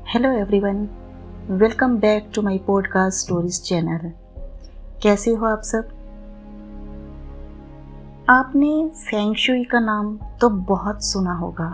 Hello everyone, welcome back to my podcast stories channel. कैसे हो आप सब? आपने फेंग शुई का नाम तो बहुत सुना होगा,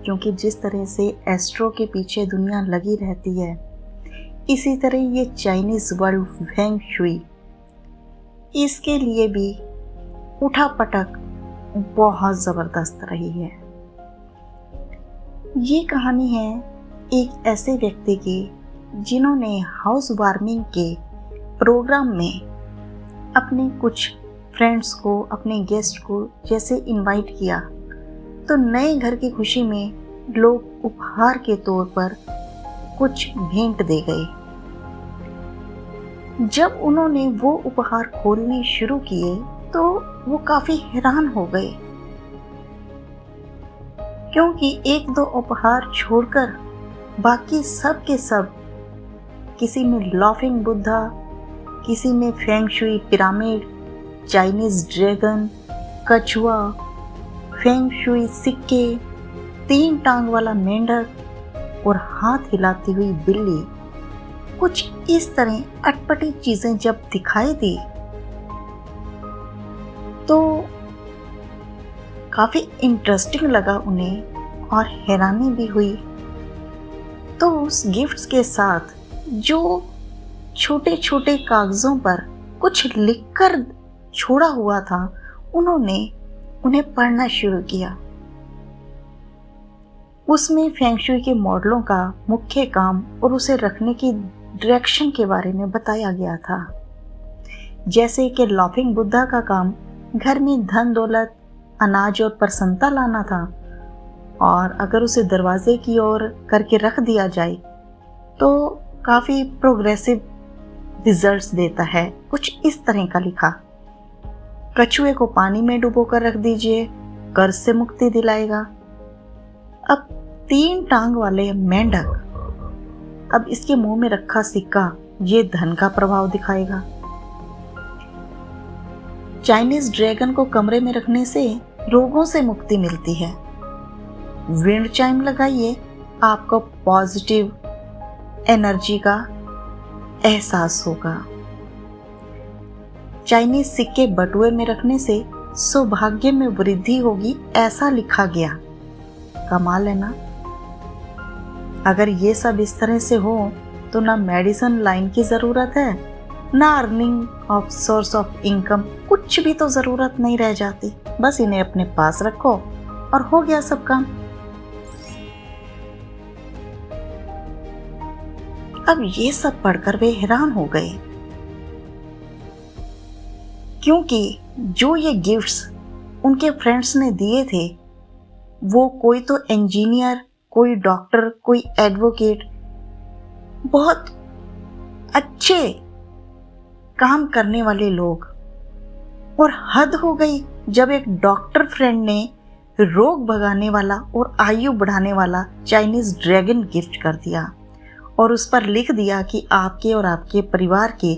क्योंकि जिस तरह से एस्ट्रो के पीछे दुनिया लगी रहती है, इसी तरह ये चाइनीज वर्ड फेंग शुई, इसके लिए भी उठापटक बहुत ज़बरदस्त रही है। ये कहानी है एक ऐसे व्यक्ति की जिन्होंने हाउस वार्मिंग के प्रोग्राम में अपने कुछ फ्रेंड्स को, अपने गेस्ट को जैसे इनवाइट किया, तो नए घर की खुशी में लोग उपहार के तौर पर कुछ भेंट दे गए। जब उन्होंने वो उपहार खोलने शुरू किए तो वो काफी हैरान हो गए, क्योंकि एक दो उपहार छोड़कर बाकी सब के सब, किसी में लाफिंग बुद्धा, किसी में feng shui pyramid, Chinese dragon, कछुआ, फेंग शुई सिक्के, 3 टांग वाला मेंढक और हाथ हिलाती हुई बिल्ली, कुछ इस तरह अटपटी चीजें जब दिखाई दी तो काफी इंटरेस्टिंग लगा उन्हें और हैरानी भी हुई। तो उस गिफ्ट्स के साथ जो छोटे छोटे कागजों पर कुछ लिखकर छोड़ा हुआ था, उन्होंने उन्हें पढ़ना शुरू किया। उसमें फेंग शुई के मॉडलों का मुख्य काम और उसे रखने की डायरेक्शन के बारे में बताया गया था। जैसे कि लाफिंग बुद्धा का काम घर में धन दौलत, अनाज और प्रसन्नता लाना था, और अगर उसे दरवाजे की ओर करके रख दिया जाए तो काफी प्रोग्रेसिव रिजल्ट्स देता है, कुछ इस तरह का लिखा। कछुए को पानी में डुबो कर रख दीजिए, कर्ज से मुक्ति दिलाएगा। अब 3 टांग वाले मेंढक, अब इसके मुंह में रखा सिक्का ये धन का प्रभाव दिखाएगा। चाइनीज ड्रैगन को कमरे में रखने से रोगों से मुक्ति मिलती है। विंड चाइम लगाइए, आपको पॉजिटिव एनर्जी का एहसास होगा। चाइनीज सिक्के बटुए में रखने से सौभाग्य में वृद्धि होगी, ऐसा लिखा गया। कमाल है ना? अगर ये सब इस तरह से हो तो ना मेडिसिन लाइन की जरूरत है, ना earning of source of income, कुछ भी तो जरूरत नहीं रह जाती। बस इन्हें अपने पास रखो और हो गया सब काम। अब ये सब पढ़कर वे हैरान हो गए, क्योंकि जो ये गिफ्ट्स उनके फ्रेंड्स ने दिए थे, वो कोई तो इंजीनियर, कोई डॉक्टर, कोई एडवोकेट, बहुत अच्छे काम करने वाले लोग। और हद हो गई जब एक डॉक्टर फ्रेंड ने रोग भगाने वाला और आयु बढ़ाने वाला चाइनीज ड्रैगन गिफ्ट कर दिया और उस पर लिख दिया कि आपके और आपके परिवार के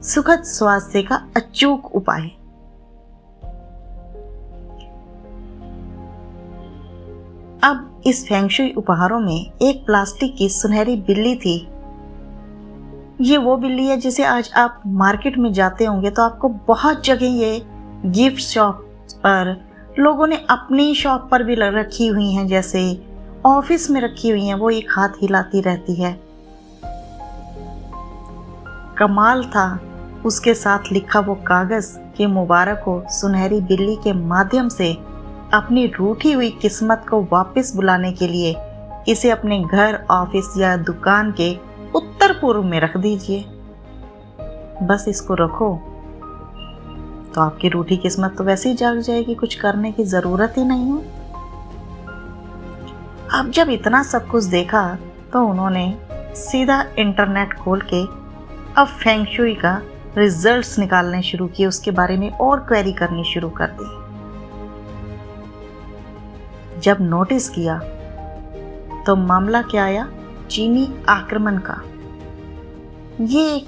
सुखद स्वास्थ्य का अचूक उपाय। अब इस फेंग शुई उपहारों में एक प्लास्टिक की सुनहरी बिल्ली थी। ये वो बिल्ली है जिसे आज आप मार्केट में जाते होंगे तो आपको बहुत जगह ये गिफ्ट शॉप पर लोगों ने अपनी शॉप पर भी रखी हुई हैं, जैसे ऑफिस में रखी हुई हैं। वो एक हाथ हिलाती रहती है। कमाल था उसके साथ लिखा वो कागज कि मुबारक हो, सुनहरी बिल्ली के माध्यम से अपनी रूठी हुई किस्मत को वापस बुलाने के लिए इसे अपने घर, ऑफिस या दुकान के उत्तर पूर्व में रख दीजिए। बस इसको रखो तो आपकी रूठी किस्मत तो वैसे ही जाग जाएगी, कुछ करने की जरूरत ही नहीं है। अब जब इतना सब कुछ देखा तो उन्होंने सीधा इंटरनेट खोल के अब फेंग शुई का रिजल्ट्स निकालने शुरू किए, उसके बारे में और क्वेरी करनी शुरू कर दी। जब नोटिस किया तो मामला क्या आया? चीनी आक्रमण का। ये एक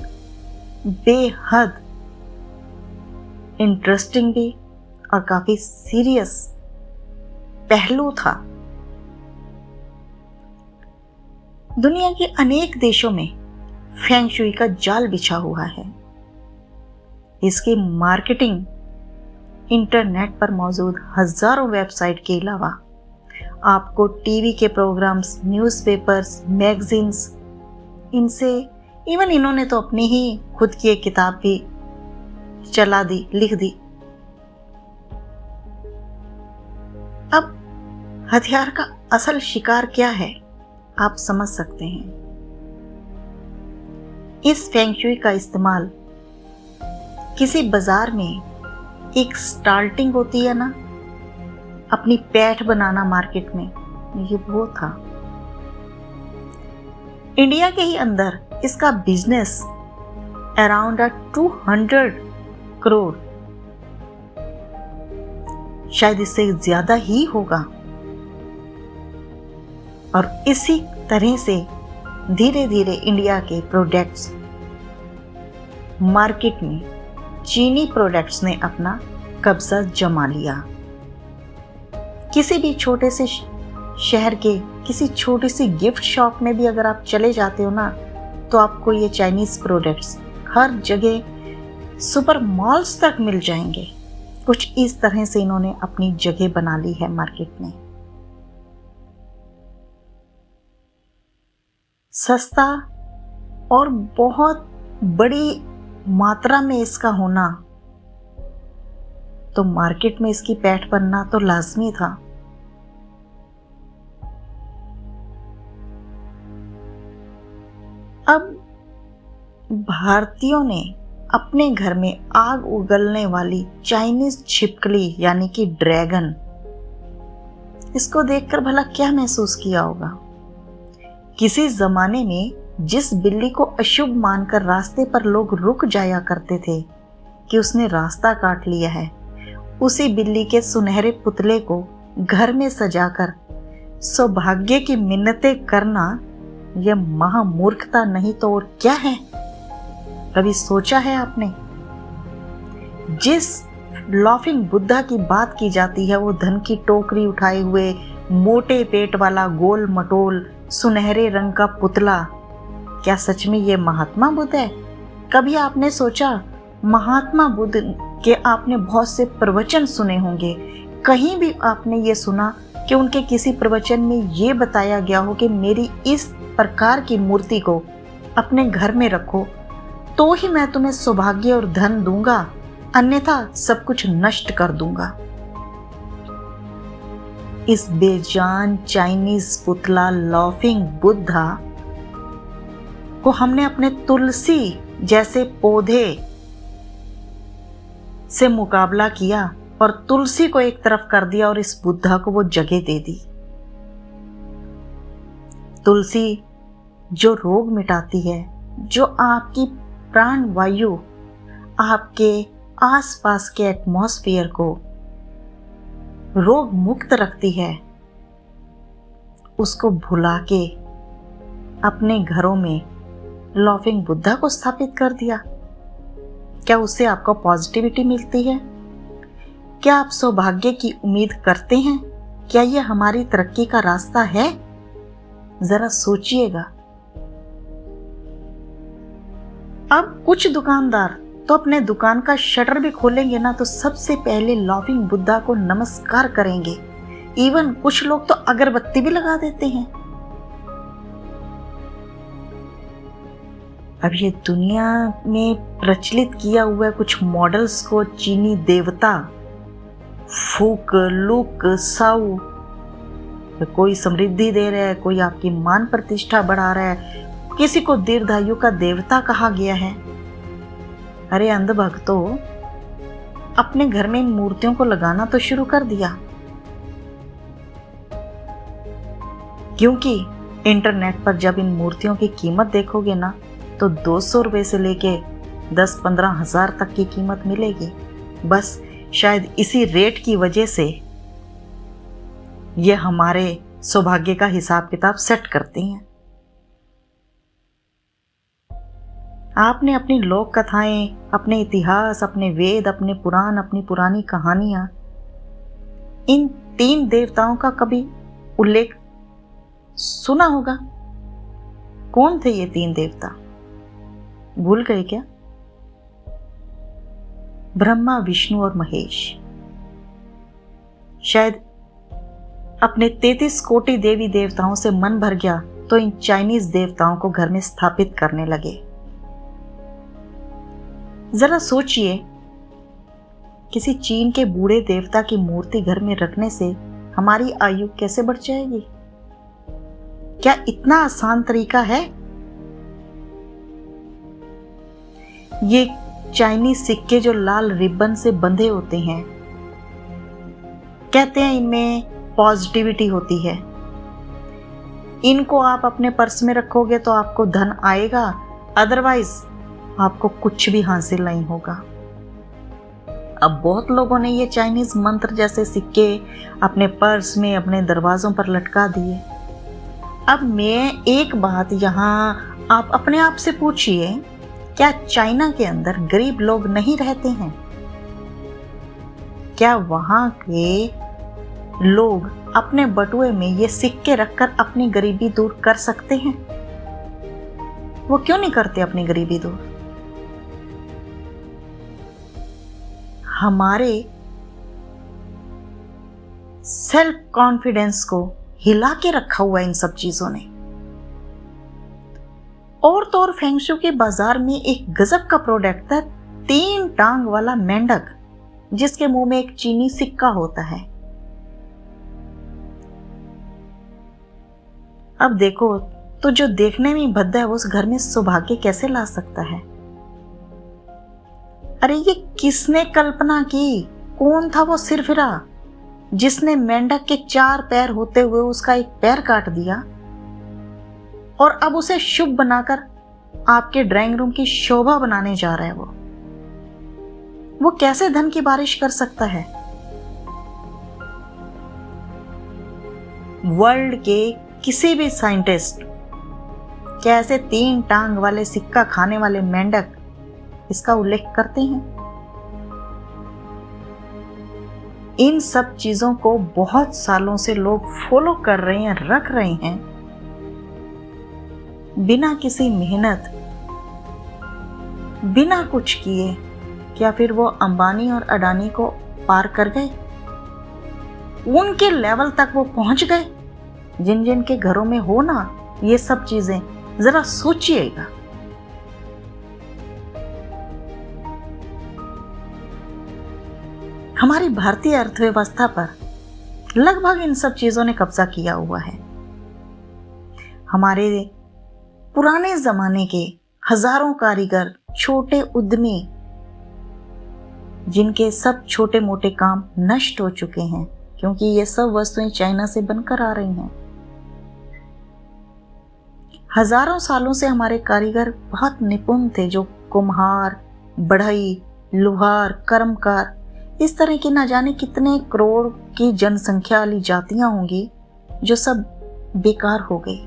बेहद इंटरेस्टिंग भी और काफी सीरियस पहलू था। दुनिया के अनेक देशों में फेंग शुई का जाल बिछा हुआ है। इसकी मार्केटिंग इंटरनेट पर मौजूद हजारों वेबसाइट के अलावा आपको टीवी के प्रोग्राम्स, न्यूज़पेपर्स, मैगजीन्स, इनसे इवन इन्होंने तो अपनी ही खुद की एक किताब भी चला दी, लिख दी। अब हथियार का असल शिकार क्या है आप समझ सकते हैं। इस फेंग शुई का इस्तेमाल किसी बाजार में एक स्टार्टिंग होती है ना, अपनी पैठ बनाना मार्केट में, ये वो था। इंडिया के ही अंदर इसका बिजनेस अराउंड 200 करोड़, शायद इससे ज्यादा ही होगा। और इसी तरह से धीरे धीरे इंडिया के प्रोडक्ट्स मार्केट में चीनी प्रोडक्ट्स ने अपना कब्जा जमा लिया। किसी भी छोटे से शहर के किसी छोटी सी गिफ्ट शॉप में भी अगर आप चले जाते हो ना, तो आपको ये चाइनीज प्रोडक्ट्स हर जगह सुपर मॉल्स तक मिल जाएंगे। कुछ इस तरह से इन्होंने अपनी जगह बना ली है मार्केट में। सस्ता और बहुत बड़ी मात्रा में इसका होना, तो मार्केट में इसकी पैठ बनना तो लाजमी था। अब भारतीयों ने अपने घर में आग उगलने वाली चाइनीज छिपकली यानी कि ड्रैगन, इसको देखकर भला क्या महसूस किया होगा। किसी जमाने में जिस बिल्ली को अशुभ मानकर रास्ते पर लोग रुक जाया करते थे कि उसने रास्ता काट लिया है, उसी बिल्ली के सुनहरे पुतले को घर में सजाकर सौभाग्य की मिन्नतें करना, यह महामूर्खता नहीं तो और क्या है। कभी सोचा है आपने? जिस लाफिंग बुद्धा की बात की जाती है, वो धन की टोकरी उठाए हुए मोटे पेट वाला गोल मटोल सुनहरे रंग का पुतला, क्या सच में ये महात्मा बुद्ध है? कभी आपने सोचा? महात्मा बुद्ध के आपने बहुत से प्रवचन सुने होंगे, कहीं भी आपने ये सुना कि उनके किसी प्रवचन में ये बताया गया हो कि मेरी इस प्रकार की मूर्ति को अपने घर में रखो तो ही मैं तुम्हें सौभाग्य और धन दूंगा, अन्यथा सब कुछ नष्ट कर दूंगा। इस बेजान चाइनीज पुतला लाफिंग बुद्धा को हमने अपने तुलसी जैसे पौधे से मुकाबला किया और तुलसी को एक तरफ कर दिया और इस बुद्धा को वो जगह दे दी। तुलसी जो रोग मिटाती है, जो आपकी प्राण वायु, आपके आसपास के एटमॉस्फेयर को रोग मुक्त रखती है, उसको भुला के अपने घरों में लाफिंग बुद्धा को स्थापित कर दिया। क्या उससे आपको पॉजिटिविटी मिलती है? क्या आप सौभाग्य की उम्मीद करते हैं? क्या यह हमारी तरक्की का रास्ता है? जरा सोचिएगा। अब कुछ दुकानदार तो अपने दुकान का शटर भी खोलेंगे ना, तो सबसे पहले लाफिंग बुद्धा को नमस्कार करेंगे। इवन कुछ लोग तो अगरबत्ती भी लगा देते हैं। अब ये दुनिया में प्रचलित किया हुआ कुछ मॉडल्स को चीनी देवता फूक, लुक, साउ, कोई समृद्धि दे रहा है, कोई आपकी मान प्रतिष्ठा बढ़ा रहा है, किसी को दीर्घायु का देवता कहा गया है। अरे अंधभक्तों, अपने घर में इन मूर्तियों को लगाना तो शुरू कर दिया, क्योंकि इंटरनेट पर जब इन मूर्तियों की कीमत देखोगे ना, तो 200 रुपए से लेके 10-15 हजार तक की कीमत मिलेगी। बस शायद इसी रेट की वजह से ये हमारे सौभाग्य का हिसाब किताब सेट करती हैं। आपने अपनी लोक कथाएं, अपने इतिहास, अपने वेद, अपने पुराण, अपनी पुरानी कहानियां, इन 3 देवताओं का कभी उल्लेख सुना होगा? कौन थे ये 3 देवता? भूल गए क्या? ब्रह्मा, विष्णु और महेश। शायद अपने 33 कोटि देवी देवताओं से मन भर गया तो इन चाइनीज देवताओं को घर में स्थापित करने लगे। जरा सोचिए, किसी चीन के बूढ़े देवता की मूर्ति घर में रखने से हमारी आयु कैसे बढ़ जाएगी? क्या इतना आसान तरीका है? ये चाइनीज सिक्के जो लाल रिबन से बंधे होते हैं, कहते हैं इनमें पॉजिटिविटी होती है। इनको आप अपने पर्स में रखोगे तो आपको धन आएगा, अदरवाइज आपको कुछ भी हासिल नहीं होगा। अब बहुत लोगों ने ये चाइनीज मंत्र जैसे सिक्के अपने पर्स में, अपने दरवाजों पर लटका दिए। अब मैं एक बात यहाँ आप अपने आप से पूछिए, क्या चाइना के अंदर गरीब लोग नहीं रहते हैं? क्या वहां के लोग अपने बटुए में ये सिक्के रखकर अपनी गरीबी दूर कर सकते हैं? वो क्यों नहीं करते अपनी गरीबी दूर? हमारे सेल्फ कॉन्फिडेंस को हिला के रखा हुआ इन सब चीजों ने। और तो और फेंगशू के बाजार में एक गजब का प्रोडक्ट है, 3 टांग वाला मेंढक जिसके मुंह में एक चीनी सिक्का होता है। अब देखो तो जो देखने में भद्दा है वो उस घर में सौभाग्य कैसे ला सकता है? अरे ये किसने कल्पना की? कौन था वो सिरफिरा जिसने मेंढक के 4 पैर होते हुए उसका एक पैर काट दिया और अब उसे शुभ बनाकर आपके ड्राइंग रूम की शोभा बनाने जा रहा है? वो कैसे धन की बारिश कर सकता है? वर्ल्ड के किसी भी साइंटिस्ट क्या ऐसे 3 टांग वाले सिक्का खाने वाले मेंढक इसका उल्लेख करते हैं? इन सब चीजों को बहुत सालों से लोग फॉलो कर रहे हैं, रख रहे हैं, बिना किसी मेहनत, बिना कुछ किए। क्या फिर वो अंबानी और अडानी को पार कर गए? उनके लेवल तक वो पहुंच गए जिन जिन के घरों में हो ना ये सब चीजें? जरा सोचिएगा। हमारी भारतीय अर्थव्यवस्था पर लगभग इन सब चीजों ने कब्जा किया हुआ है। हमारे पुराने जमाने के हजारों कारीगर, छोटे उद्यमी, जिनके सब छोटे मोटे काम नष्ट हो चुके हैं क्योंकि ये सब वस्तुएं चाइना से बनकर आ रही हैं। हजारों सालों से हमारे कारीगर बहुत निपुण थे, जो कुम्हार, बढ़ई, लुहार, कर्मकार, इस तरह की ना जाने कितने करोड़ की जनसंख्या वाली जातियां होंगी जो सब बेकार हो गई।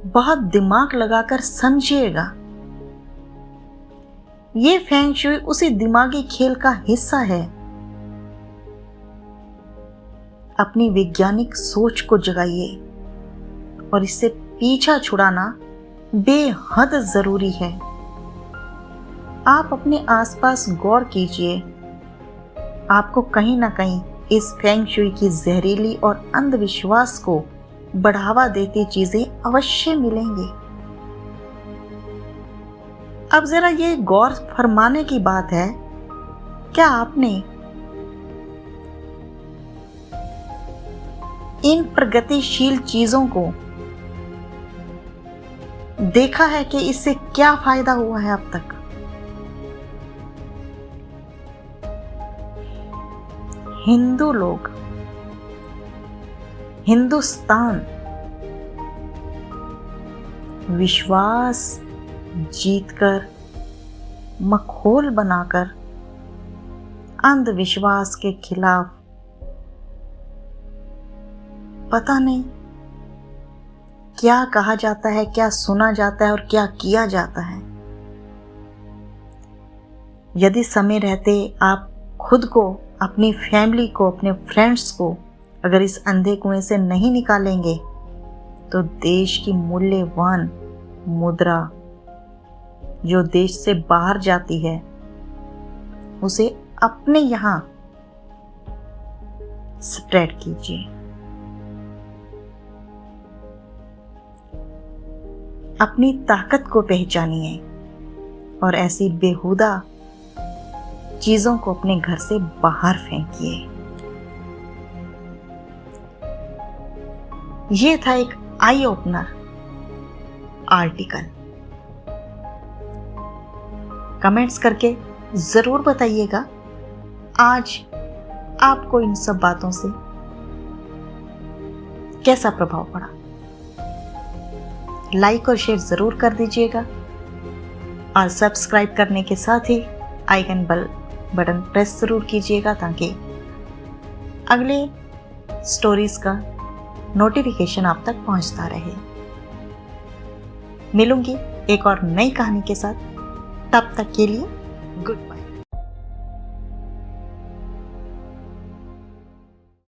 बहुत दिमाग लगाकर समझिएगा, ये फेंग शुई उसी दिमागी खेल का हिस्सा है। अपनी वैज्ञानिक सोच को जगाइए और इससे पीछा छुड़ाना बेहद जरूरी है। आप अपने आसपास गौर कीजिए, आपको कहीं ना कहीं इस फेंग शुई की जहरीली और अंधविश्वास को बढ़ावा देती चीजें अवश्य मिलेंगी। अब जरा ये गौर फरमाने की बात है, क्या आपने इन प्रगतिशील चीजों को देखा है कि इससे क्या फायदा हुआ है अब तक? हिंदू लोग, हिंदुस्तान विश्वास जीतकर, मखौल बनाकर अंधविश्वास के खिलाफ पता नहीं क्या कहा जाता है, क्या सुना जाता है और क्या किया जाता है। यदि समय रहते आप खुद को, अपनी फैमिली को, अपने फ्रेंड्स को अगर इस अंधे कुएं से नहीं निकालेंगे तो देश की मूल्यवान मुद्रा जो देश से बाहर जाती है उसे अपने यहां स्प्रेड कीजिए। अपनी ताकत को पहचानिए और ऐसी बेहुदा चीजों को अपने घर से बाहर फेंकिए। यह था एक आई ओपनर आर्टिकल। कमेंट्स करके जरूर बताइएगा आज आपको इन सब बातों से कैसा प्रभाव पड़ा। लाइक और शेयर जरूर कर दीजिएगा और सब्सक्राइब करने के साथ ही आइकन बेल बटन प्रेस जरूर कीजिएगा ताकि अगले स्टोरीज का नोटिफिकेशन आप तक पहुंचता रहे। मिलूंगी एक और नई कहानी के साथ, तब तक के लिए गुड बाय।